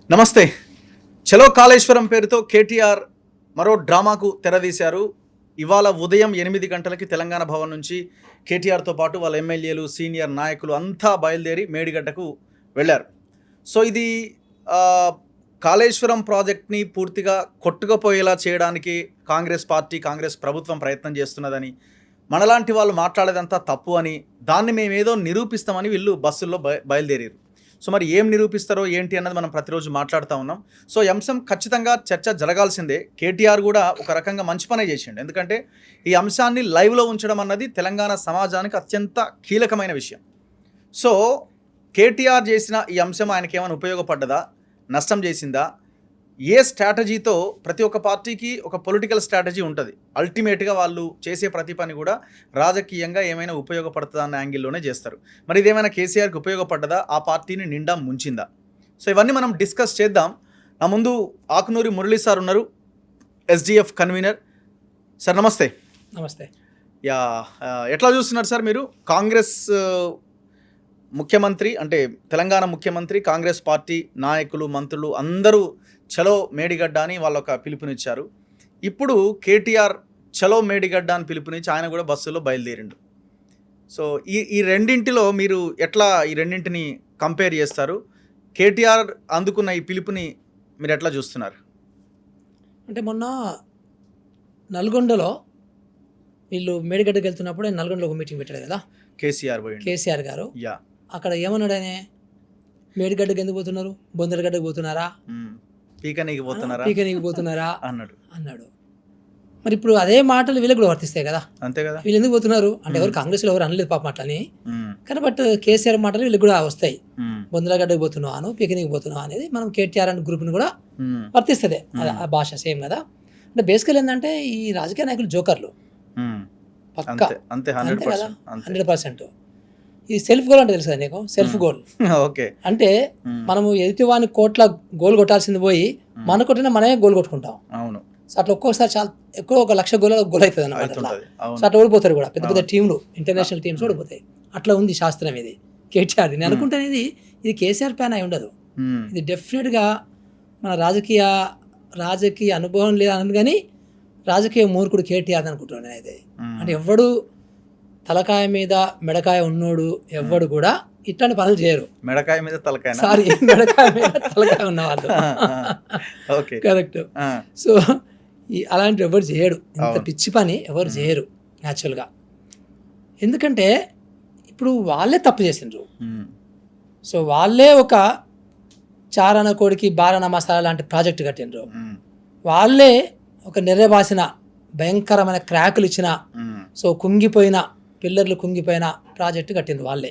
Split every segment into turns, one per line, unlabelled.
నమస్తే. చలో కాళేశ్వరం పేరుతో కేటీఆర్ మరో డ్రామాకు తెరదీశారు. ఇవాళ ఉదయం 8 గంటలకి తెలంగాణ భవన్ నుంచి కేటీఆర్తో పాటు వాళ్ళ ఎమ్మెల్యేలు, సీనియర్ నాయకులు అంతా బయలుదేరి మేడిగడ్డకు వెళ్ళారు. సో ఇది కాళేశ్వరం ప్రాజెక్ట్ని పూర్తిగా కొట్టుకుపోయేలా చేయడానికి కాంగ్రెస్ పార్టీ, కాంగ్రెస్ ప్రభుత్వం ప్రయత్నం చేస్తున్నదని, మనలాంటి వాళ్ళు మాట్లాడేదంతా తప్పు అని, దాన్ని మేమేదో నిరూపిస్తామని వీళ్ళు బస్సుల్లో బయలుదేరారు. సో మరి ఏం నిరూపిస్తారో ఏంటి అన్నది మనం ప్రతిరోజు మాట్లాడుతూ ఉన్నాం. సో ఈ అంశం ఖచ్చితంగా చర్చ జరగాల్సిందే. కేటీఆర్ కూడా ఒక రకంగా మంచి పనే చేసిండు. ఎందుకంటే ఈ అంశాన్ని లైవ్లో ఉంచడం అన్నది తెలంగాణ సమాజానికి అత్యంత కీలకమైన విషయం. సో కేటీఆర్ చేసిన ఈ అంశం ఆయనకి ఏమైనా ఉపయోగపడ్డదా, నష్టం చేసిందా? ఏ స్ట్రాటజీతో, ప్రతి ఒక్క పార్టీకి ఒక పొలిటికల్ స్ట్రాటజీ ఉంటుంది. అల్టిమేట్గా వాళ్ళు చేసే ప్రతి పని కూడా రాజకీయంగా ఏమైనా ఉపయోగపడుతుందా అన్న యాంగిల్లోనే చేస్తారు. మరి ఇదేమైనా కేసీఆర్కి ఉపయోగపడ్డదా, ఆ పార్టీని నిండా ముంచిందా? సో ఇవన్నీ మనం డిస్కస్ చేద్దాం. నా ముందు ఆకునూరి మురళీ సార్ ఉన్నారు, ఎస్డిఎఫ్ కన్వీనర్. సార్ నమస్తే.
నమస్తే.
యా, ఎట్లా చూస్తున్నారు సార్ మీరు? కాంగ్రెస్ ముఖ్యమంత్రి, అంటే తెలంగాణ ముఖ్యమంత్రి, కాంగ్రెస్ పార్టీ నాయకులు, మంత్రులు అందరూ చలో మేడిగడ్డ అని వాళ్ళొక పిలుపునిచ్చారు. ఇప్పుడు కేటీఆర్ చలో మేడిగడ్డ అని పిలుపునిచ్చి ఆయన కూడా బస్సులో బయలుదేరిండు. సో ఈ రెండింటిలో మీరు ఎట్లా ఈ రెండింటిని కంపేర్ చేస్తారు? కేటీఆర్ అందుకున్న ఈ పిలుపుని మీరు ఎట్లా చూస్తున్నారు?
అంటే మొన్న నల్గొండలో వీళ్ళు మేడిగడ్డకి వెళ్తున్నప్పుడు నల్గొండలో ఒక మీటింగ్ పెట్టాడు కదా కేసీఆర్ గారు.
యా,
అక్కడ ఏమన్నాడు ఆయన? మేడిగడ్డకి ఎందుకు పోతున్నారు, బొందలగడ్డకు పోతున్నారా,
పీకనీకి
పోతున్నారా అన్నాడు. మరి ఇప్పుడు అదే మాటలు వీళ్ళకి కూడా వర్తిస్తాయి కదా.
అంతే కదా.
వీళ్ళు ఎందుకు పోతున్నారు అంటే ఎవరు కాంగ్రెస్లో ఎవరు అనలేదు పాప అట్లని, కానీ బట్ కేసీఆర్ మాటలు వీళ్ళకి కూడా వస్తాయి. బొందలగడ్డకు పోతున్నాను, పీకనీకి పోతున్నావు అనేది మనం కేటీఆర్ అనే గ్రూప్ని కూడా వర్తిస్తుంది. ఆ భాష సేమ్ కదా. అంటే బేసికల్ ఏంటంటే ఈ రాజకీయ నాయకులు జోకర్లు పక్కా, అంతే కదా, 100%. ఈ సెల్ఫ్ గోల్ అంటే తెలుసు కదా నీకు? Self goal
okay.
అంటే మనము ఎదుటివాని కోట్ల గోల్ కొట్టాల్సింది పోయి మన కొట్టిన మనమే గోల్ కొట్టుకుంటాం.
అవును.
సో అట్లా ఒక్కోసారి చాలా ఎక్కువ 1,00,000 గోల్ అవుతుంది అన్నమాట. సో అట్లా ఓడిపోతారు కూడా పెద్ద పెద్ద టీంలు, ఇంటర్నేషనల్ టీమ్స్ ఓడిపోతాయి. అట్లా ఉంది శాస్త్రం ఇది కేటీఆర్. నేను అనుకుంటానేది ఇది కేసీఆర్ ప్లాన్ అయి ఉండదు. ఇది డెఫినెట్గా మన రాజకీయ అనుభవం లేదని, కానీ రాజకీయ మూర్ఖుడు కేటీఆర్ అనుకుంటున్నాను నేనైతే. అంటే ఎవడు తలకాయ మీద మెడకాయ ఉన్నోడు ఎవ్వడు కూడా ఇట్లాంటి పనులు చేయరు.
మెడకాయ మీద తలకాయ
ఉన్నవాళ్ళు కరెక్ట్. సో అలాంటి ఎవరు చేయడు, ఇంత పిచ్చి పని ఎవరు చేయరు న్యాచురల్గా. ఎందుకంటే ఇప్పుడు వాళ్ళే తప్పు చేసిండ్రు. సో వాళ్ళే ఒక చారణ కోడికి బారణ మసాలా లాంటి ప్రాజెక్టు కట్టిండ్రు. వాళ్ళే ఒక నిర్రబాసిన భయంకరమైన క్రాకులు ఇచ్చిన, సో పిల్లర్లు కుంగిపోయిన ప్రాజెక్టు కట్టిండ్రు వాళ్ళే.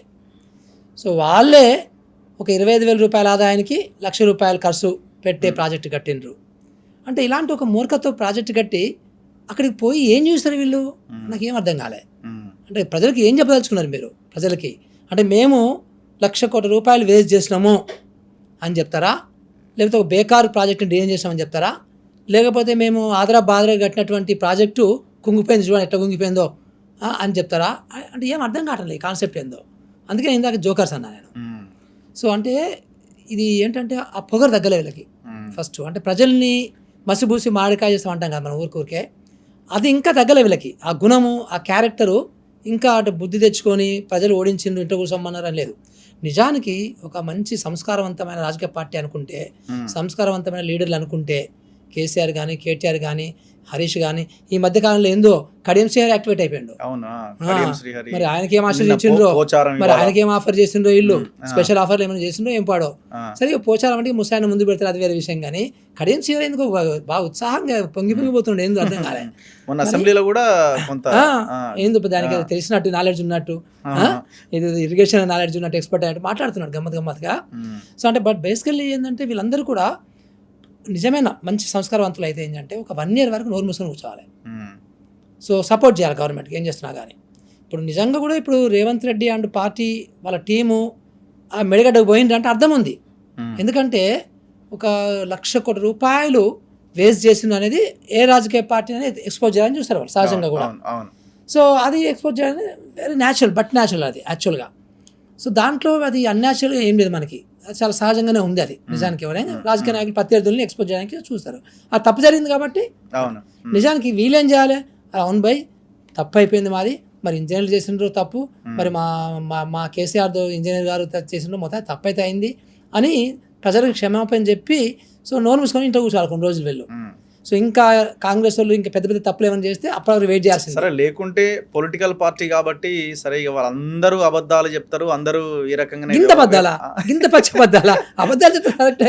సో వాళ్ళే ఒక 25,000 రూపాయల ఆదాయానికి ₹1,00,000 ఖర్చు పెట్టే ప్రాజెక్టు కట్టిండ్రు. అంటే ఇలాంటి ఒక మూర్ఖతో ప్రాజెక్టు కట్టి అక్కడికి పోయి ఏం చూస్తారు వీళ్ళు? నాకేం అర్థం కాలే. అంటే ప్రజలకి ఏం చెప్పదలుచుకున్నారు మీరు? ప్రజలకి అంటే మేము ₹1,00,00,000 కోట్ల వేస్ట్ చేసినాము అని చెప్తారా? లేకపోతే ఒక బేకారు ప్రాజెక్టుని డిజైన్ చేసినామని చెప్తారా? లేకపోతే మేము బాధగా కట్టినటువంటి ప్రాజెక్టు కుంగిపోయింది, చూడండి ఎట్లా కుంగిపోయిందో అని చెప్తారా? అంటే ఏం అర్థం కావట్లేదు ఈ కాన్సెప్ట్ ఏందో. అందుకే ఇందాక జోకర్స్ అన్నా నేను. సో అంటే ఇది ఏంటంటే ఆ పొగరు తగ్గలే వీళ్ళకి ఫస్ట్. అంటే ప్రజల్ని మసిబూసి మాడికాయ చేస్తాం అంటాం కదా మనం ఊరికే, అది ఇంకా తగ్గలే వీళ్ళకి. ఆ గుణము, ఆ క్యారెక్టరు ఇంకా అటు బుద్ధి తెచ్చుకొని ప్రజలు ఓడించిండ్రు, ఇంట్లో కూర్చోమన్నారు అని లేదు. నిజానికి ఒక మంచి సంస్కారవంతమైన రాజకీయ పార్టీ అనుకుంటే, సంస్కారవంతమైన లీడర్లు అనుకుంటే, కేసీఆర్ కానీ, కేటీఆర్ కానీ, హరీష్ కానీ, ఈ మధ్య కాలంలో ఏందో కడియం శ్రీహరి యాక్టివేట్ అయిపోయాడు. మరి ఆయనకేం ఆశలు ఇచ్చిండ్రో, మరి ఆయనకేం ఆఫర్ చేసిండ్రో, ఇల్లు స్పెషల్ ఆఫర్లు ఏమైనా చేసిండ్రో ఏం పాడో. సరే పోచారం అంటే ముసాయిన ముందు పెడతారు, అది వేరే విషయం. కానీ కడియం శ్రీహరి ఎందుకు బాగా ఉత్సాహంగా పొంగిపోతుండే, ఎందుకు అర్థం కాలే.
అసెంబ్లీలో కూడా
ఎందుకు దానికి తెలిసినట్టు, నాలెడ్జ్ ఉన్నట్టు, ఇది ఇరిగేషన్ నాలెడ్జ్ ఉన్నట్టు, ఎక్స్పర్ట్ అయ్యాడు మాట్లాడుతున్నాడు గమ్మత్తుగా. సో అంటే బట్ బేసికల్లీ ఏంటంటే వీళ్ళందరూ కూడా నిజమైన మంచి సంస్కారవంతులు అయితే ఏంటంటే ఒక 1 year వరకు నోరు మూసుకొని కూర్చోవాలి. సో సపోర్ట్ చేయాలి గవర్నమెంట్కి ఏం చేస్తున్నా కానీ. ఇప్పుడు నిజంగా కూడా ఇప్పుడు రేవంత్ రెడ్డి అండ్ పార్టీ వాళ్ళ టీము ఆ మెడగడ్డకు పోయిందంటే అర్థం ఉంది. ఎందుకంటే ఒక ₹1,00,000 కోట్ల వేస్ట్ చేసింది అనేది ఏ రాజకీయ పార్టీ అనేది ఎక్స్పోజ్ చేయాలని చూస్తారు వాళ్ళు సహజంగా కూడా. సో అది ఎక్స్పోజ్ చేయాలని వెరీ న్యాచురల్, బట్ న్యాచురల్ అది యాక్చువల్గా. సో దాంట్లో అది అన్యాచురల్గా ఏం లేదు మనకి. చాలా సహజంగానే ఉంది అది నిజానికి. ఎవరైనా రాజకీయ నాయకులు ప్రత్యర్థుల్ని ఎక్స్పోజ్ చేయడానికి చూస్తారు. ఆ తప్పు జరిగింది కాబట్టి
అవును.
నిజానికి వీళ్ళేం చేయాలి, అవును భయ్ తప్పు అయిపోయింది మాది, మరి ఇంజనీర్లు చేసిండ్రు తప్పు, మరి మా కేసీఆర్ ఇంజనీర్ గారు చేసిండ్రు, మొత్తం తప్పు అయితే అయింది అని ప్రజలకు క్షమాపణ చెప్పి సో నోరు మూసుకొని ఇంట్లో కూర్చోవాలి కొన్ని రోజులు వెళ్ళు. సో ఇంకా కాంగ్రెస్ వాళ్ళు ఇంకా పెద్ద పెద్ద తప్పులు ఏమైనా చేస్తే అప్పుడు వెయిట్ చేయాల్సింది.
సరే, లేకుంటే పొలిటికల్ పార్టీ కాబట్టి సరే ఇక వాళ్ళందరూ అబద్ధాలు చెప్తారు, అందరూ ఈ రకంగా
గింత పచ్చి అబద్ధాలా, అబద్ధాలు చెప్తారు కరెక్టే.